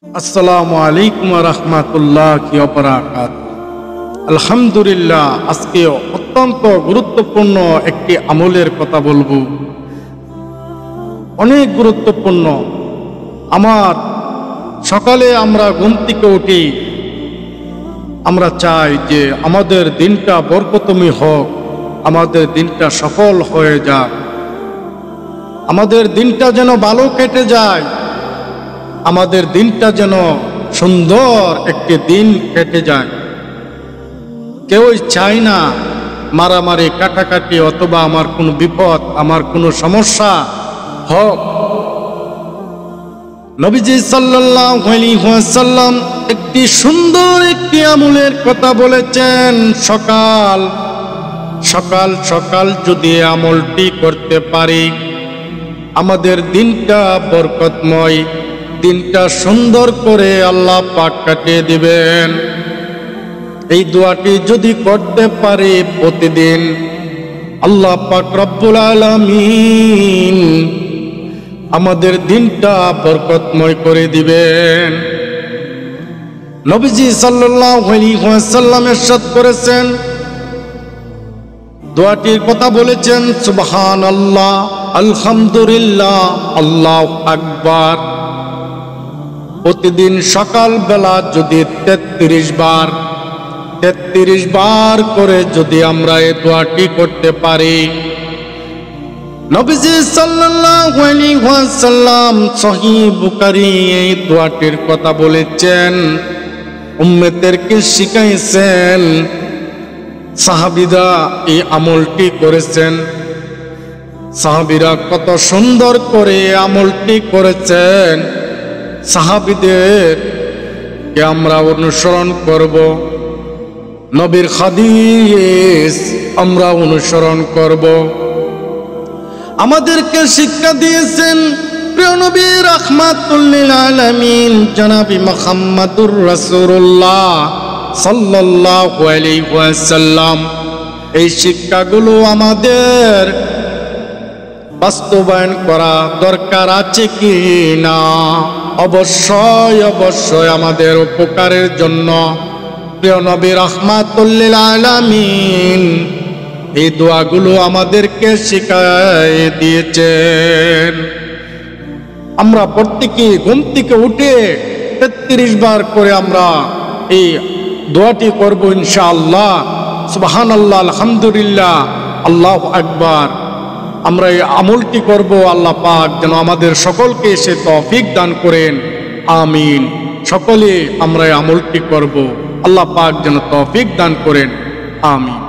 আসসালামু আলাইকুম ওয়া রাহমাতুল্লাহি ওয়া বারাকাতুহু। আলহামদুলিল্লাহ, আজকে অত্যন্ত গুরুত্বপূর্ণ একটি আমলের কথা বলবো। অনেক গুরুত্বপূর্ণ। আমার সকালে আমরা ঘুম থেকে উঠি, আমরা চাই যে আমাদের দিনটা বরকতময় হোক, আমাদের দিনটা সফল হয়ে যাক, আমাদের দিনটা যেন ভালো কেটে যায়, আমাদের দিনটা যেন সুন্দর একটি দিন কেটে যায়। কেউই চায় না মারামারি কাটাকাটি অথবা আমার কোনো বিপদ, আমার কোনো সমস্যা হোক। নবীজি সাল্লাল্লাহু আলাইহি ওয়াসাল্লাম একটি সুন্দর একটি আমলের কথা বলেছেন। সকাল সকাল সকাল যদি আমলটি করতে পারি, আমাদের দিনটা বরকতময়, দিনটা সুন্দর করে আল্লাহ পাক কাটিয়ে দিবেন। এই দোয়াটি যদি করতে পারি প্রতিদিন, আল্লাহ পাক রব্বুল আলামিন আমাদের দিনটা বরকতময় করে দিবেন। নবীজি সাল্লাল্লাহু আলাইহি ওয়াসাল্লাম ইরশাদ করেছেন, দোয়াটির কথা বলেছেন, সুবহানাল্লাহ, আলহামদুলিল্লাহ, আল্লাহু আকবার। প্রতিদিন সকালবেলা যদি 33 বার করে যদি আমরা এই দোয়াটি করতে পারি, নবীজি সাল্লাল্লাহু আলাইহি ওয়াসাল্লাম সহিহ বুখারী এই দোয়াটির কথা বলেছেন, উম্মতেরকে শিখাইছেন, সাহাবীরা এই আমলটি করেছেন। সাহাবীরা কত সুন্দর করে আমলটি করেছেন। সাহাবীদেরকে আমরা অনুসরণ করব, নবীর হাদিস আমরা অনুসরণ করব। আমাদেরকে শিক্ষা দিয়েছেন প্রিয় নবী রাহমাতুল লিল আলামিন জনাবি মুহাম্মদুর রাসূলুল্লাহ সাল্লাল্লাহু আলাইহি ওয়াসাল্লাম। এই শিক্ষাগুলো আমাদের বাস্তবায়ন করা দরকার আছে কি না? অবশ্যই অবশ্যই আমাদের উপকারের জন্য প্রিয় নবী রাহমাতুল লিল আলামিন এই দোয়াগুলো আমাদেরকে শিখিয়ে দিয়েছেন। আমরা প্রত্যেকে ঘুম থেকে উঠে 33 বার করে আমরা এই দোয়াটি করব ইনশাআল্লাহ। সুবহানাল্লাহ, আলহামদুলিল্লাহ, আল্লাহু আকবার। আমরা এই আমলটি করব। আল্লাহ পাক যেন আমাদের সকলকে সে তৌফিক দান করেন, আমিন। সকলে আমরা এই আমলটি করব, আল্লাহ পাক যেন তৌফিক দান করেন, আমিন।